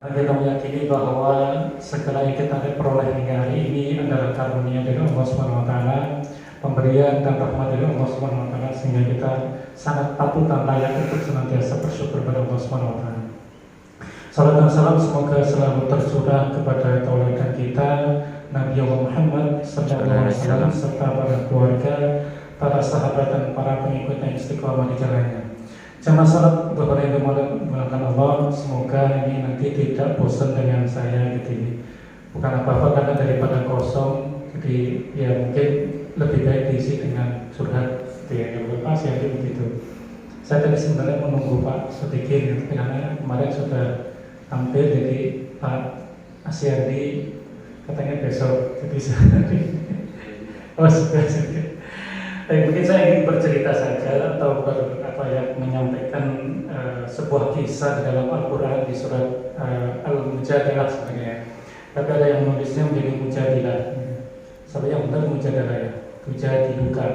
Kita meyakini bahwa segala yang kita peroleh hingga hari ini adalah karunia dari Allah Subhanahu wa taala, pemberian dan rahmat dari Allah Subhanahu wa taala, sehingga kita sangat patut dan layak untuk senantiasa bersyukur kepada Allah Subhanahu wa taala. Salam dan salam semoga selalu tercurah kepada tauladan kita Nabi Muhammad sallallahu alaihi wasallam serta para keluarga, para sahabat dan para pengikut yang istiqomah di jalannya. Jamaah salat duhur yang dimuliakan Allah, semoga ini nanti tidak bosan dengan saya gitu ini. Bukan apa-apa karena daripada kosong, jadi ya mungkin lebih baik diisi dengan curhat gitu ya, yang lepas ya begitu. Saya tadi sebenarnya menunggu Pak sedikit karena kemarin sudah hampir, jadi Pak Asyadi katanya besok, jadi saya oh sudah. Mungkin saya ingin bercerita saja atau menyampaikan sebuah kisah di dalam Al-Quran di surat Al-Mujadilah sebenarnya. Tapi ada yang nulisnya menjadi Mujadilah. Sampai yang benar Mujadilah ya, Mujadiluka.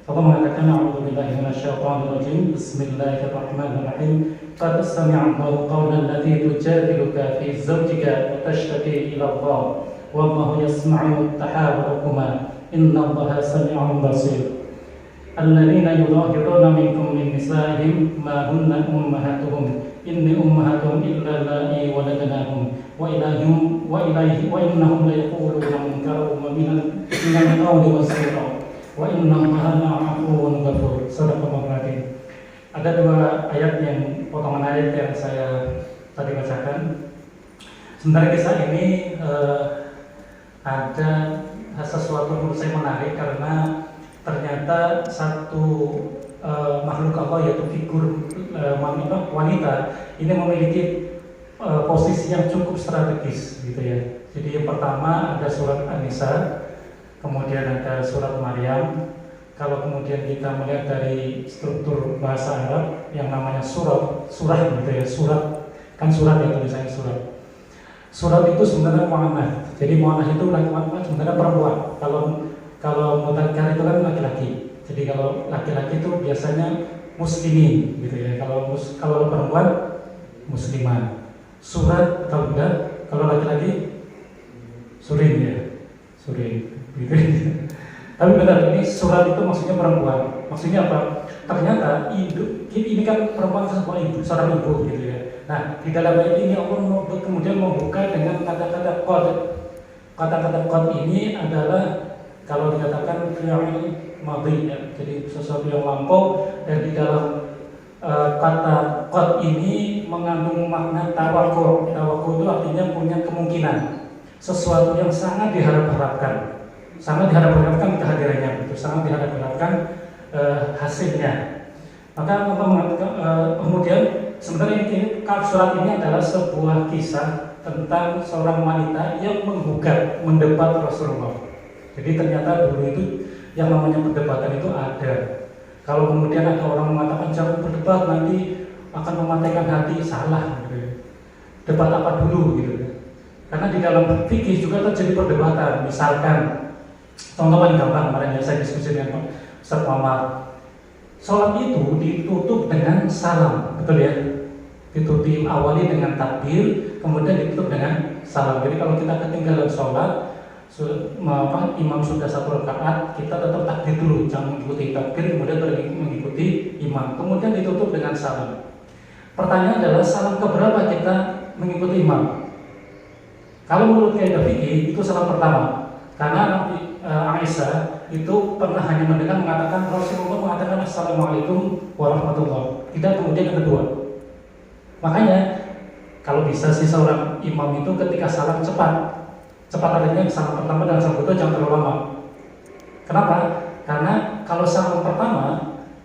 Allah mengatakan A'udzubillahi minasyaitonirrajim. Bismillahirrahmanirrahim. Qad sami'a Allahu qawlan allati tujadiluka fi zawjika wa tashtaki ila Allah. Wallahu yasma'u tahawurakuma. Inna Allaha sami'un basir. Alladzina yudhahiruna minkum min nisa'ihim ma hunna ummahatuhum inni ummahatuhum illa allati waladnahum wa innahum la yaquluna munkaran minal qawli wasira wa inna Allaha la'afuwwun ghafur. Shadaqallahu adzim. Ada dua ayat potongan ayat yang saya tadi bacakan. Sebenarnya kisah ini ada sesuatu yang menurut saya menarik karena ternyata satu makhluk Allah, yaitu figur wanita ini memiliki posisi yang cukup strategis gitu ya. Jadi yang pertama ada surat An-Nisa, kemudian ada surat Maryam. Kalau kemudian kita melihat dari struktur bahasa Arab yang namanya surah gitu ya, surat ya tulisannya surat. Surat itu sebenarnya mu'anah. Jadi mu'anah itu sebenarnya perempuan. Kalau mudzakkar itu kan laki-laki. Jadi kalau laki-laki itu biasanya muslimin gitu ya. Kalau perempuan muslimah. Surat atau budak, kalau laki-laki surin ya. Surin gitu. Tapi benar, ini surat itu maksudnya perempuan. Maksudnya apa? Ternyata ini kan perempuan seorang ibu gitu ya. Nah, di dalam ayat ini Allah kemudian membuka dengan kata-kata qad. Kata-kata qad ini adalah kalau dikatakan fi'il madhi ya, jadi sesuatu yang lampau, dan di dalam kata qad ini mengandung makna tawaqqu'u. Tawaqqu'u itu artinya punya kemungkinan, sesuatu yang sangat diharap-harapkan. Sangat diharap-harapkan kehadirannya, itu sangat diharap-harapkan hasilnya. Maka Allah mengatakan kemudian sebenarnya ini surat ini adalah sebuah kisah tentang seorang wanita yang menggugat, mendebat Rasulullah. Jadi ternyata dulu itu yang namanya perdebatan itu ada. Kalau kemudian ada orang mengatakan jangan berdebat nanti akan mematahkan hati, salah gitu. Debat apa dulu gitu. Karena di dalam fikih juga terjadi perdebatan. Misalkan contoh paling gampang kemarin saya diskusi dengan Ustaz Muhammad, sholat itu ditutup dengan salam, betul ya? Itu diawali dengan takbir, kemudian ditutup dengan salam. Jadi kalau kita ketinggalan sholat, imam sudah satu rakaat, kita tetap takbir dulu, jangan mengikuti takbir, kemudian mengikuti imam, kemudian ditutup dengan salam. Pertanyaan adalah salam keberapa kita mengikuti imam? Kalau menurut kaidah fikih itu salam pertama, karena Aisyah itu pernah hanya mendengar mengatakan Rasulullah mengatakan Assalamualaikum warahmatullahi, tidak kemudian yang kedua. Makanya kalau bisa sih seorang imam itu ketika salam cepat artinya salam pertama dan salam kedua jangan terlalu lama. Kenapa? Karena kalau salam pertama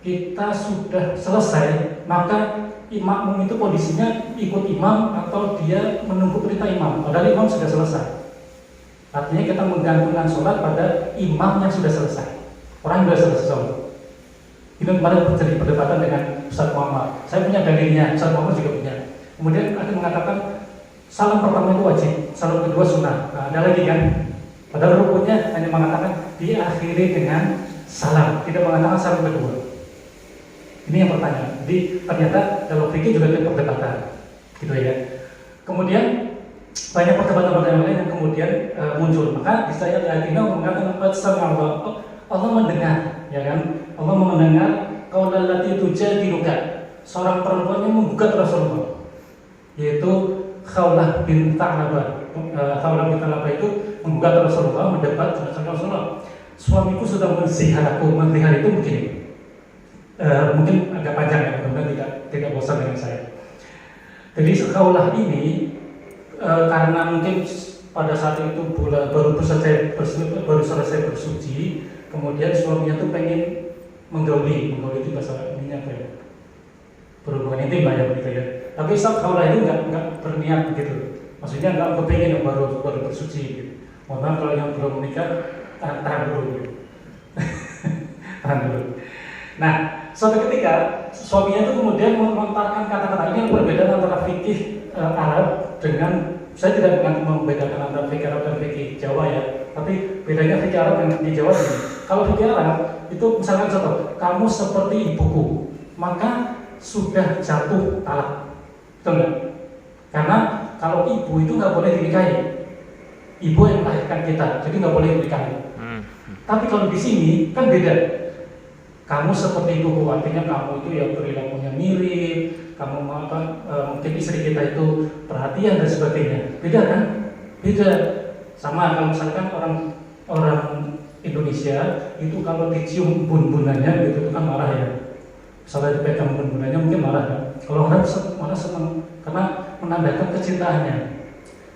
kita sudah selesai, maka imam itu kondisinya ikut imam atau dia menunggu perintah imam, padahal imam sudah selesai. Artinya kita menggantungkan sholat pada imam yang sudah selesai. Orang yang sudah selesai sholat. Itu kemarin terjadi perdebatan dengan Ustaz Muhammad. Saya punya dalilnya, Ustaz Muhammad juga punya. Kemudian ada mengatakan salam pertama itu wajib, salam kedua sunnah. Nah, ada lagi kan? Padahal rukunnya hanya mengatakan diakhiri dengan salam, tidak mengatakan salam kedua. Ini yang pertanyaan. Jadi ternyata dalam fikih juga ada perdebatan, gitu ya. Kemudian banyak perdebatan-perdebatan lain yang kemudian muncul. Maka di saya ayatina mengatakan Allah, Allah mendengar, ya kan? Allah mendengar qaulal lati tujadiluka, seorang perempuan yang menggugat Rasulullah, yaitu Khawlah bin Tha'labah. Khawlah bin Tha'labah itu menggugat Rasulullah, mendebat dengan Rasulullah. Suamiku sudah menzihar aku. Menzihar itu begini. Mungkin agak panjang ya, mudah-mudahan tidak bosan dengan saya. Jadi Khawlah ini karena mungkin pada saat itu baru selesai bersuci, kemudian suaminya tuh pengen menggauli itu bahasa ini apa ya? Berhubungan intim lah ya begitu ya. Tapi Khawlah itu nggak berniat begitu. Maksudnya nggak kepengen yang baru bersuci. Gitu. Mohon maaf kalau yang belum menikah tahan dulu. Gitu. Tahan dulu. Nah, suatu ketika suaminya itu kemudian melontarkan kata-kata ini yang berbeda antara fikih Arab dengan, saya tidak membedakan antara fikih Arab dan fikih Jawa ya, tapi bedanya fikih Arab dan fikih Jawa ini. Kalau fikih Arab itu misalkan contoh, kamu seperti ibuku, maka sudah jatuh talak, betul nggak? Karena kalau ibu itu nggak boleh dinikahi, ibu yang melahirkan kita, jadi nggak boleh dinikahi. Tapi kalau di sini kan beda. Kamu seperti ibuku, artinya kamu itu ya perilakunya mirip, kamu mungkin istri kita itu perhatian dan sebagainya. Beda kan? Beda. Sama kalau misalkan orang Indonesia itu kalau dicium bun-bunannya gitu itu kan marah ya. Misalnya dipegang bun-bunannya mungkin marah kan. Kalau orang malah senang karena menandakan kecintaannya.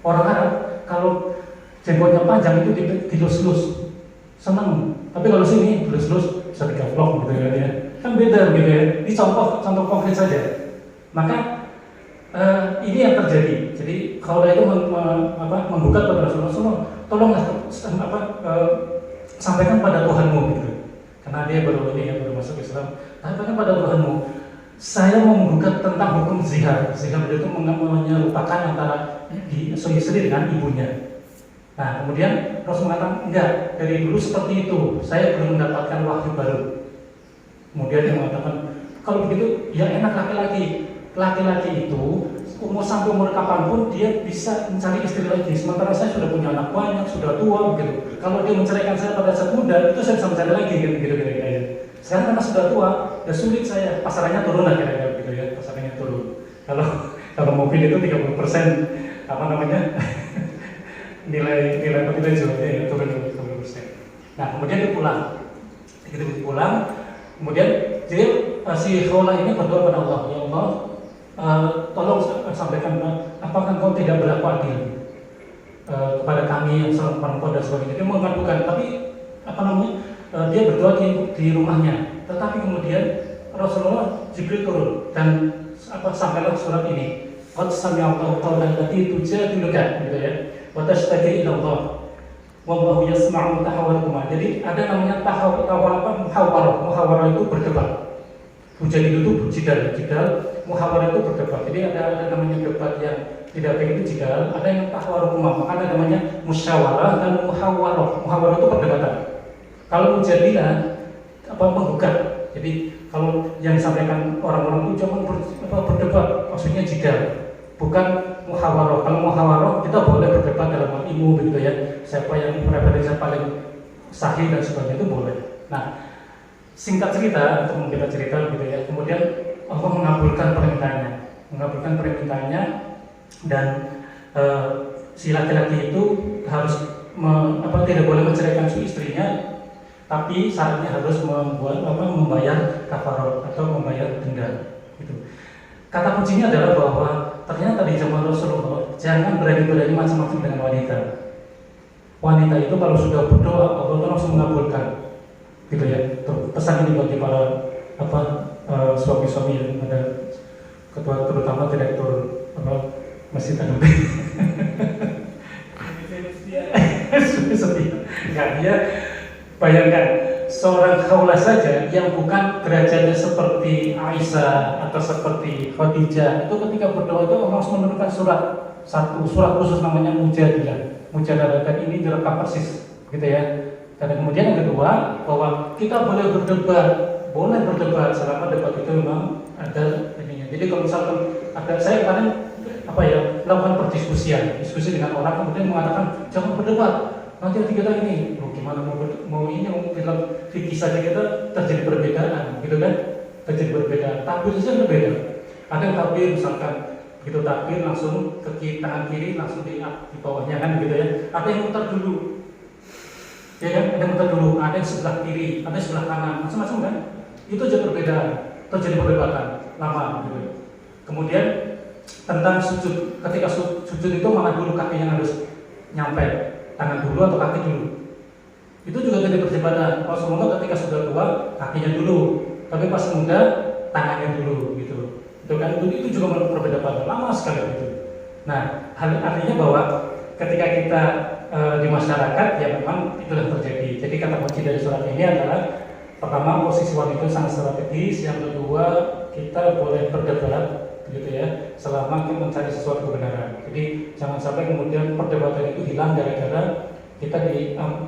Orang Arab kalau jenggotnya panjang itu dilus-lus, senang. Tapi kalau sini dilus-lus bisa digaplok gitu ya, kan beda gitu ya. Ini contoh konkret saja. Maka ini yang terjadi. Jadi kalau itu membuka kepada Rasulullah, tolonglah sampaikan pada Tuhanmu gitu. Karena dia baru masuk Islam. Sampaikan pada Tuhanmu. Saya mau menggugat tentang hukum zihar. Zihar itu menyerupakan antara istri dengan ibunya. Nah, kemudian Rasul mengatakan, enggak, dari dulu seperti itu, saya belum mendapatkan wahyu baru. Kemudian dia mengatakan, kalau begitu, ya enak laki-laki itu, sampai umur kapanpun dia bisa mencari istri lagi. Sementara saya sudah punya anak banyak, sudah tua, begitu. Kalau dia menceraikan saya pada saat muda, itu saya bisa mencari lagi, gitu. Sekarang karena sudah tua, ya sulit saya, pasarannya turun lah kira-kira, gitu ya, pasarannya turun. Kalau mobil itu 30%, nilai jualnya ya turun 30%. Nah, kemudian dia pulang. Begitu pulang, kemudian jadi si Khawlah ini berdoa kepada Allah, ya Allah, tolong sampaikan, apakah Engkau tidak berlaku adil kepada kami yang seorang perempuan dan sebagainya. Dia mengadukan, tapi dia berdoa di rumahnya. Tetapi kemudian Rasulullah Jibril turun dan sampailah surat ini. Qad sami'allahu qawlan lati tujadiluka, gitu ya. Wa tashtaki ila Allah. Wallahu yasma'u tahawurakuma. Jadi ada namanya muhawarah. Muhawarah itu berdebat. Tujadilu itu jidal, muhawarah itu berdebat. Jadi ada namanya debat yang tidak baik itu jidal, ada yang tahawurakuma. Maka ada namanya musyawarah dan muhawarah. Muhawarah itu perdebatan. Kalau mujadilah menggugat. Jadi kalau yang disampaikan orang-orang itu cuma berdebat, maksudnya jidal. Bukan muhawarah. Kalau muhawarah kita boleh berdebat dalam hal ilmu begitu ya. Siapa yang referensinya paling sahih dan sebagainya itu boleh. Nah, singkat cerita untuk kita cerita begitu ya. Kemudian Allah mengabulkan permintaannya dan si laki-laki itu harus tidak boleh menceraikan si istrinya, tapi syaratnya harus membayar kafarah atau membayar denda. Gitu. Kata kuncinya adalah bahwa ternyata di zaman Rasulullah jangan berani-berani macam-macam dengan wanita. Wanita itu kalau sudah berdoa Allah itu langsung mengabulkan, gitu ya. Pesan ini bagi para suami-suami yang ada ketua, terutama direktur Masjid An-Nabi. Enggak, dia bayangkan seorang Khawlah saja yang bukan derajatnya seperti Aisyah atau seperti Khadijah, itu ketika berdoa itu Allah menurunkan surat khusus namanya Mujadilah. Mujadilah dan ini direkam persis, gitu ya. Dan kemudian yang kedua bahwa kita boleh berdebat selama debat itu memang ada ininya. Jadi kalau misalkan ada, saya kemarin apa ya, melakukan perdiskusian, diskusi dengan orang, kemudian mengatakan jangan berdebat, nanti kita ini, gimana mau ini mau bilang fikih saja kita terjadi perbedaan, gitu kan? Terjadi perbedaan, takbir saja berbeda. Ada yang takbir misalkan begitu takbir langsung ke tangan kiri langsung di bawahnya kan gitu ya. Ada yang muter dulu, ya kan? Ada yang muter dulu, ada yang sebelah kiri, ada yang sebelah kanan, macam-macam kan? Itu aja perbedaan, terjadi perdebatan lama gitu. Kemudian tentang sujud, ketika sujud itu mana dulu kakinya harus nyampe, tangan dulu atau kaki dulu. Itu juga jadi perdebatan. Rasulullah ketika sudah tua kakinya dulu, tapi pas muda tangannya dulu gitu. Itu kan itu juga perbedaan lama sekali gitu. Nah, artinya bahwa ketika kita di masyarakat ya memang itulah terjadi. Jadi kata kunci dari surat ini adalah pertama posisi wanita sangat strategis, yang kedua kita boleh berdebat gitu ya, selama kita mencari sesuatu kebenaran. Jadi jangan sampai kemudian perdebatan itu hilang gara-gara kita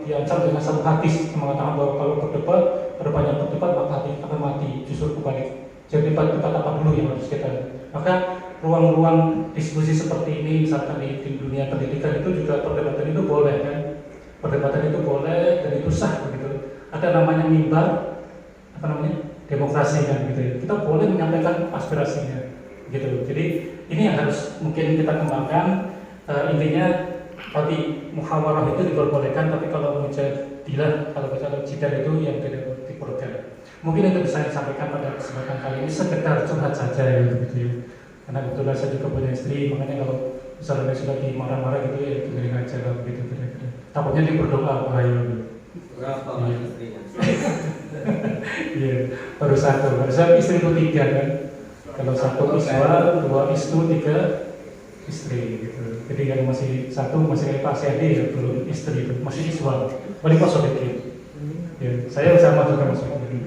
diancam dengan satu hadis yang mengatakan bahwa kalau berdebat, berbanyak berdebat maka hati akan mati. Justru kebalik. Jadi debat apa dulu yang harus kita. Maka ruang-ruang diskusi seperti ini, misalkan di dunia pendidikan itu juga perdebatan itu boleh kan? Perdebatan itu boleh dan itu sah begitu. Ada namanya mimbar, apa namanya? Demokrasi kan gitu ya. Kita boleh menyampaikan aspirasinya. Gitu. Jadi ini yang harus mungkin kita kembangkan. Intinya tadi muhawarah itu diperbolehkan, tapi kalau mujadilah, kalau jidal itu yang tidak diperbolehkan. Mungkin itu bisa disampaikan pada kesempatan kali ini, sekedar curhat saja ya, gitu ya. Karena kebetulan saya juga punya istri, makanya kalau misalnya sudah dimarah-marah gitu ya dengerin aja lah gitu kira-kira. Takutnya dia berdoa bahaya gitu. Berapa istrinya? Iya, baru satu. Harusnya istri itu 3 kan. Kalau satu iswa, 2 istu, 3 istri gitu. Jadi kalau masih satu masih kayak Pak Syadi ya, belum istri itu masih iswa. Paling Pak Sodekin. Ya, saya sama juga masuk gitu.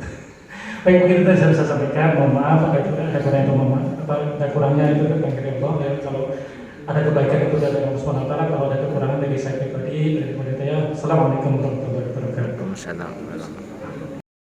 Baik, mungkin itu saya bisa sampaikan. Mohon maaf ada kurangnya itu tentang Allah ya. Kalau ada kebaikan itu dari Allah Subhanahu wa taala, kalau ada kekurangan dari saya pribadi, dari panitia. Assalamualaikum warahmatullahi wabarakatuh.